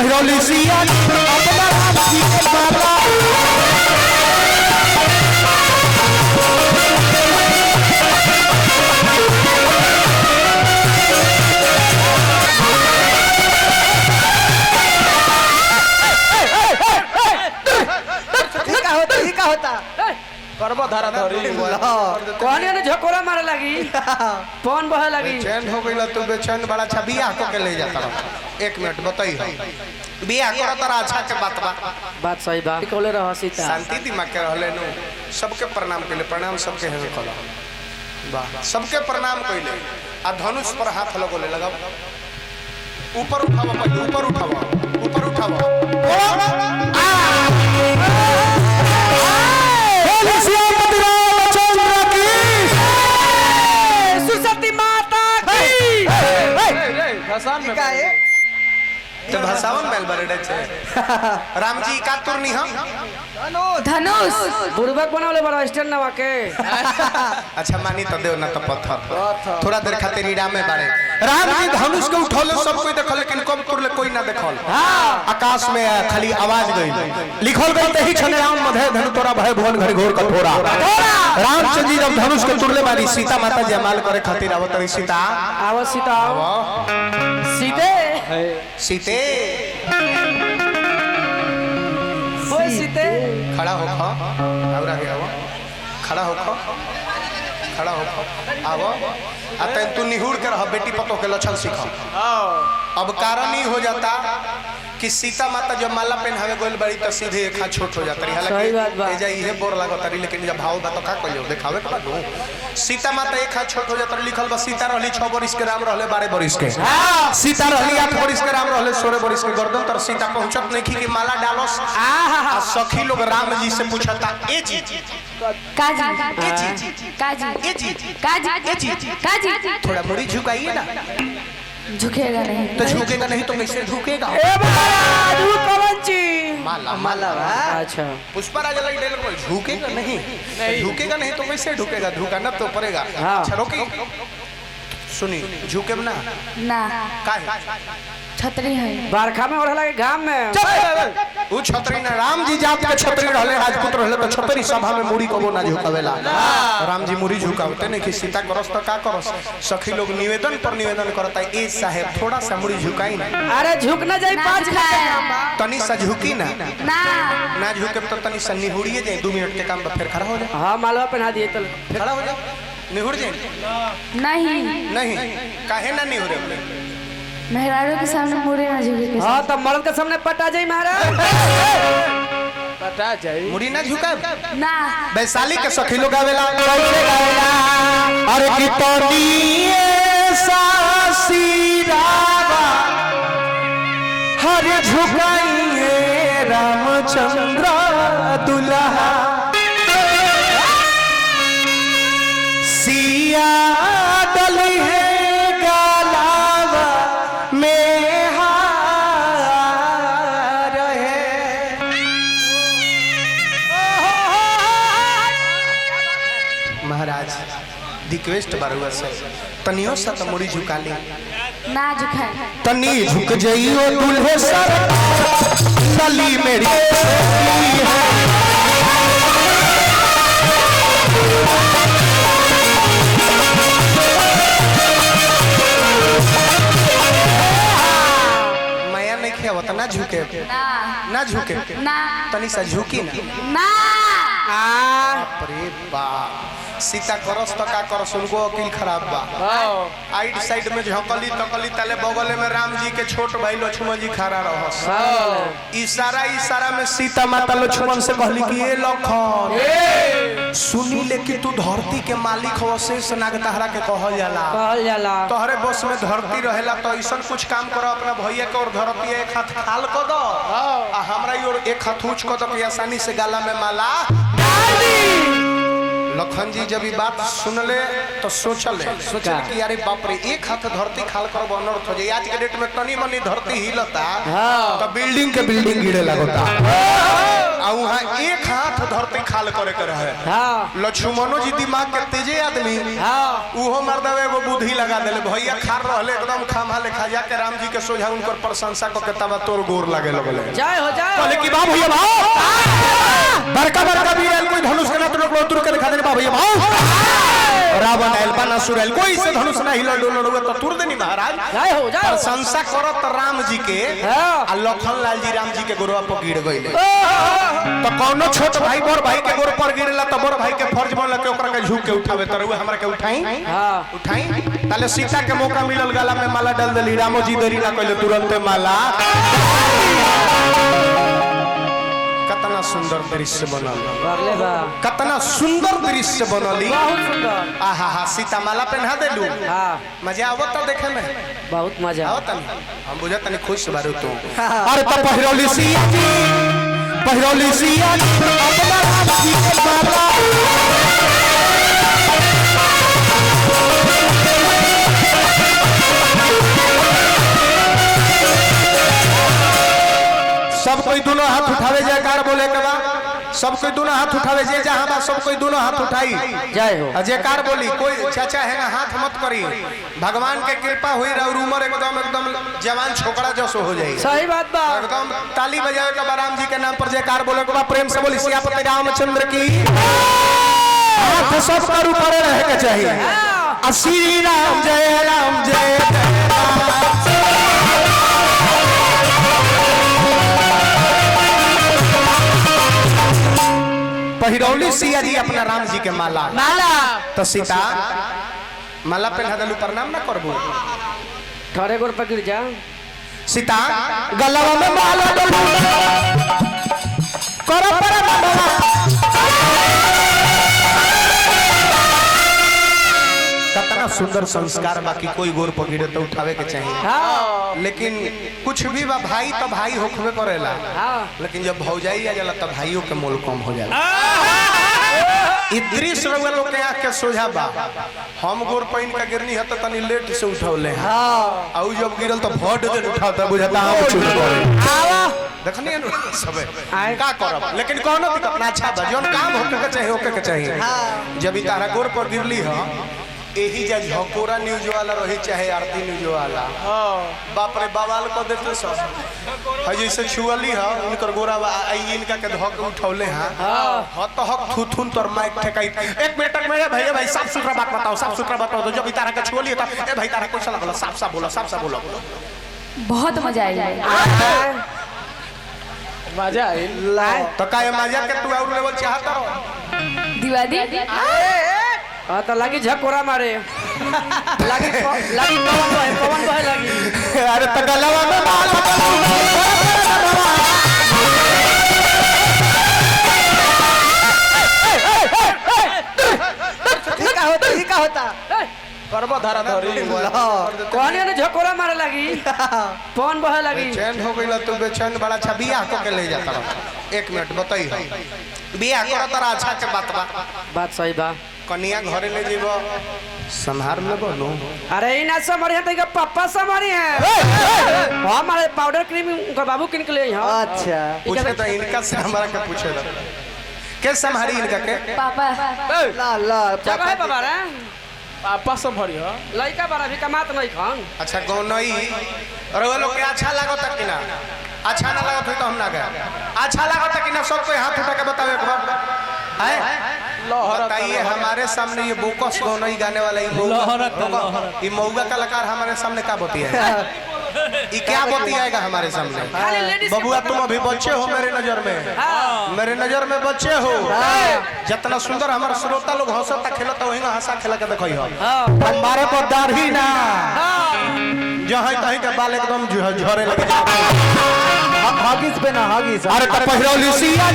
पहिरौली सिया अपना राम जी के माला का होता करबो धारा धरी कहनी ने झकोरा मारे लगी फोन बहे लगी चैन हो गइला तू बेचैन बड़ा अच्छा बियाह को के ले जाता एक मिनट बताई बियाह करा तारा अच्छा के बात सही बात कहले रह सीता शांति दिमाग के रहले नु सबके प्रणाम कइले प्रणाम सबके है कला वाह सबके प्रणाम कइले आ धनुष पर हाथ लगोले लगाओ ऊपर उठाओ पहले ऊपर उठाओ सरस्वती माता की भसान में काए तो भसावन मेल बरडे छे राम जी का तुरनी हम धनुष बुड़बक बनावले बड़ा स्टैंड नवा के अच्छा मानी तो देव ना तो पत्थर थोड़ा देर खातिर ईराम में बारे राम जी धनुष के उठौले सब कोई देखल लेकिन कब तुरले कोई ना देखल आकाश में खाली आवाज गई लिखल गई तही छने राम मधे धनु तोरा भय भुवन घड़ी घोर कठोरा रामचंद्र जी जब धनुष के तुरले बारी सीता माता जयमाल करे खातिर आवत रही सीता आवो सीता सीते सीते ओए सीते खड़ा हो खा और आगे आओ खड़ा हो खा खड़ा हो खा आओ अतः तू निहुर कर रह बेटी पतो के लक्षण सीखा अब कारण ही हो जाता कि सीता माता जब माला पहनावे गोल बड़ी तो सीधे एक हाथ छोट हो जाता हालांकि एजा इहे बोर लागत रही लेकिन जब भाव बात का कहियो देखावे के बाद सीता माता एक हाथ छोट हो जाता लिखल बा सीता रहली 6 बरिस के राम रहले 12 बरिस के सीता रहली 8 बरिस के राम रहले 16 बरिस के गर्दन तर सीता पहुंचत नहीं कि माला डालोस आ सखी लोग राम जी से पूछता ए जी काजी ए जी काजी ए जी काजी काजी थोड़ा मुड़ी झुकाइए ना झुकेगा नहीं तो झुकेगा नहीं तो कैसे झुकेगा ए महाराज वो कौन ची माला अच्छा पुष्पराज लग डेल को झुकेगा नहीं झुकेगा नहीं तो कैसे झुकेगा झुकाना तो पड़ेगा अच्छा रोकी सुनी झुके ना ना काहे छतरी है बारखा में ओढ़ला के घाम में वो छतरी ना राम जी जात के छतरी रहले राजपूत रहले तो छतरी सभा में मुड़ी को ना झुकावेला राम जी मुड़ी झुकावते नहीं कि सीता करस तो का करस सखी लोग निवेदन पर निवेदन करता ए साहब थोड़ा सा मुड़ी झुकाई ना अरे झुक ना जाई 5 तनी सा झुकी ना ना झुके तो तनी सा निहुड़िए जाए 2 मिनट के काम पे फिर खड़ा हो जाए हां मालवा पहना दिए तो खड़ा हो जाए निहुड़ जाए नहीं काहे ना निहुरे मेहरारू के सामने मुड़ी ना झुके हां तो मर्द के सामने पटा जाई महाराज पटा जाई मुड़ी ना झुका ना वैशाली के सखी लोग आवेला कैसे गावेला अरे की तोनी सासी रावा हर झुकाइए रामचंद्र दुल्हा सिया डली है रिक्वेस्ट बारुआ से तनियो सा तो मुड़ी झुका ले ना झुका तनी झुक जइयो दुल्हे सर नली मेरी माया नहीं खेवत ना झुके ना झुके ना तनी सा झुकी ना अरे बाप सीता करस तो का करस उनको अकील खराब बा आइड साइड में झकली तकली तले बगल में राम जी के छोट भाई लक्ष्मण जी खड़ा रहस इशारा में सीता माता लक्ष्मण से कहली कि ए लखन सुनी ले कि तू धरती के मालिक हो शेष नाग तहरा के कहल जाला तोहरे बस में धरती रहेला तो ऐसा कुछ काम करो अपना भैया के और धरती एक हाथ खाल कर दो आ हमरा और एक हाथ ऊंच कर दो कि आसानी से गाला में माला लखन जी जब ये बात सुनले तो सोचले कि अरे बाप रे एक हाथ धरती खाल कर अनर्थ हो जाए। आज के डेट में तनी मनी धरती हिलता तो बिल्डिंग के बिल्डिंग गिरे लगता और वहाँ एक हाथ धरती खाल करे कर है। लक्ष्मणो जी दिमाग के तेजे आदमी उहो मर्दव एगो बुद्धि लगा देले भैया खार रहले एकदम खामा लेखा जाके राम जी के सोझा उनकर प्रशंसा को के तब तोर गोर लागे लगले जय हो जय बोले कि बा भैया भाव बड़का बड़का वीर कोई धनुष के ना तुरक तुरक के दिखा दे बा भैया भाव रावण आयल बानासुर आयल कोई से धनुष ना हिल डोल हुआ तो तुर देनी महाराज जय हो जय प्रशंसा करत राम जी के आ लखन लाल जी राम जी के गोरवा पर गिर गइले। तो कौनो छोट भाई बड़ भाई के गोर पर गिरला तो बड़ भाई के फर्ज बनल के ओकरा के झुक के उठावे त रहुआ हमरा के उठाई उठाई ताले सीता के मौका मिलल गला में माला डाल देली रामो जी देरी ना कइले तुरंत माला। कितना सुंदर दृश्य बनल बगले बा कितना सुंदर दृश्य बनली बहुत सुंदर आहा हा सीता माला पहना देलू हां मजा आवत देखे में बहुत मजा आवत हम बुझत नहीं खुश बारू तू अरे तो पहिरौली सिया जी अपना राम जी के बाबा सब कोई दोनों हाथ उठावे जयकार बोले के बाद सब कोई दोनों हाथ उठावे जे जहां बा सब कोई दोनों हाथ उठाई जय हो जयकार बोली कोई चाचा है ना हाथ मत करी भगवान के कृपा हुई और उम्र एकदम एकदम जवान छोकरा जैसो हो जाए। सही बात बा एकदम ताली बजावे के राम जी के नाम पर जयकार बोले के बाद प्रेम से बोली सियापति रामचंद्र की हाथ सब पर ऊपर रहे के चाहिए। श्री राम जय राम जय पहिरौली सिया जी अपना राम जी के माला तो सीता माला पहना दलू प्रणाम ना करबो थोड़े गोर पकड़ जा सीता गलवा में माला दलू करो कितना सुंदर संस्कार बाकी कोई गोर पकड़े तो उठावे के चाहिए। लेकिन कुछ भी बा भाई तो भाई होखबे करेला लेकिन जब भौजाई आ जाला तब भाइयों के मोल कम हो जाला। दृश्य रउआ लोग के आंख के सोझा बा हम गोर पहिन का गिरनी है तो तनी लेट से उठौले हैं आउ जब गिरल तो भट दे उठाता बुझाता हम चुप करे देखनी है सबे का करब लेकिन कोनो दिक्कत ना अच्छा बा जोन काम होके के चाहिए होके के चाहिए। जब ई तारा गोर पर गिरली ह एही जा झकोरा न्यूज वाला रही चाहे आरती न्यूज वाला बाप रे बवाल को देते सब है जैसे छुअली है उनकर गोरा इनका के धक उठौले हैं हत हक थुथुन तोर माइक ठेकाई एक मिनट में भैया भाई साफ सुथरा बात बताओ साफ सुथरा बताओ तो जब ई तारा के छुअली त ए भाई तारा कैसा लगला साफ साफ बोलो बहुत मजा आया मजा आई तो का मजा के तू और लेवल चाहता हो दिवाली तो लगी झकोरा मारे लगी पवन बहे लगी अरे तो गलवा में माला ही का होता करबो धरा धरी कहनी ने झकोरा मारे लगी पवन बहे लगी बेचैन हो गइला तू बेचैन बड़ा अच्छा बियाह को के ले जाता एक मिनट बताई बियाह कर तारा अच्छा के बात सही बा कनिया घरे ले जेबो संहार में बोलो अरे ई ना समरी है तो पापा समरी है हमारे पाउडर क्रीम उनका बाबू किन के ले हां अच्छा पूछे तो इनका से हमारा के पूछे के संहारी इनका के पापा ला जगह है बाबा रे पापा संभरी हो लइका बड़ा भी कमात नहीं खान अच्छा गौनई और वो लोग के अच्छा लागत कि ना अच्छा ना लागत तो हम ना गए अच्छा लागत कि ना सब कोई हाथ उठा के बताओ एक बार है बताइए हमारे सामने ये बोकस गौनई गाने वाला ये मऊगा कलाकार हमारे सामने क्या बोती है ये क्या बोती आएगा हमारे सामने बबुआ तुम अभी बच्चे हो मेरे नजर में बच्चे हो जितना सुंदर हमारे श्रोता लोग हंसता खेलता वही हंसा खेला के देखो हमारे पर दाढ़ी ना जहाँ कहीं के बाल एकदम झरे लगे हॉगिस पे ना हॉगिस अरे तो पहिरौली सिया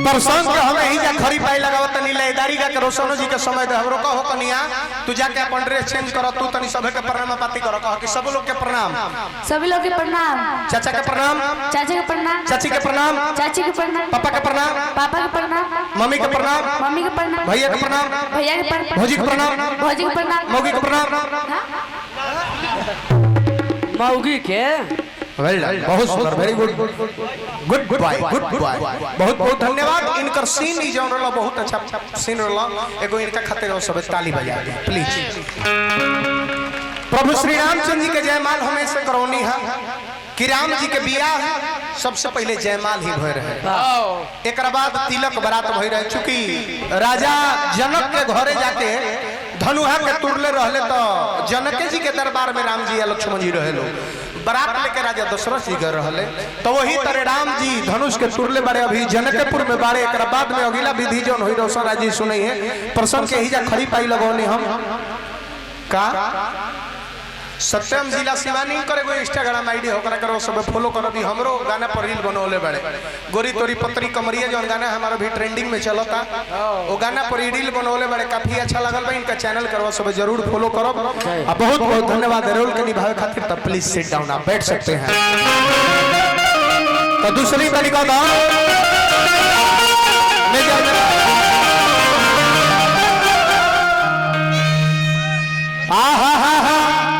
परसों के हमें ही जा खरी पाई लगावत नीले दारी का रोशनो जी के समय दे हमरो कहो कनिया तू जाके अपन ड्रेस चेंज कर तू तनी सभे के प्रणाम पाती कर कह कि सब लोग के प्रणाम सभी लोग के प्रणाम। चाचा के प्रणाम चाचा के प्रणाम। चाची के प्रणाम चाची के प्रणाम। पापा के प्रणाम पापा के प्रणाम। मम्मी के प्रणाम मम्मी के प्रणाम। भैया के प्रणाम भैया के प्रणाम। भौजी के प्रणाम भौजी के प्रणाम। मौगी के प्रणाम मौगी के वेल डन बहुत सुंदर very good good boy good boy बहुत बहुत धन्यवाद इनकर सीन ई जौन रहला बहुत अच्छा सीन रहला एगो इनका खातिर सब ताली बजा दे प्लीज प्रभु श्री रामचंद्र जी के जयमाल हमेशा करौनी है कि राम जी के बियाह सबसे पहले जयमाल ही भय रहे एक बाद तिलक बरात भय रहे चूंकि राजा जनक के घरे जाके धनुहा के तुरले रहले तो जनके जी के दरबार में राम जी या लक्ष्मण जी रहे लोग बरात लेके राजा दशरथ जी गए रहले तो वही तरह राम जी धनुष के तुरले बारे अभी जनकपुर में बारे एक बाद में अगला विधि जौन हुई रोशन राज जी सुनई है प्रसन्न के ही जा खड़ी पाई लगौनी हम का सत्यम जिला शिवानी करे गो इंस्टाग्राम आईडी होकर करो सब फॉलो करो दी हमरो गाना पर रील बनोले बड़े गोरी तोरी पत्री कमरिया जौन गाना हमारा भी ट्रेंडिंग में चलता वो गाना पर रील बनोले बड़े काफी अच्छा लगल बा इनका चैनल करवा सब जरूर फॉलो करो बहुत बहुत धन्यवाद रोल के निभावे खातिर तब प्लीज सिट डाउन आप बैठ सकते हैं तो दूसरी तरीका था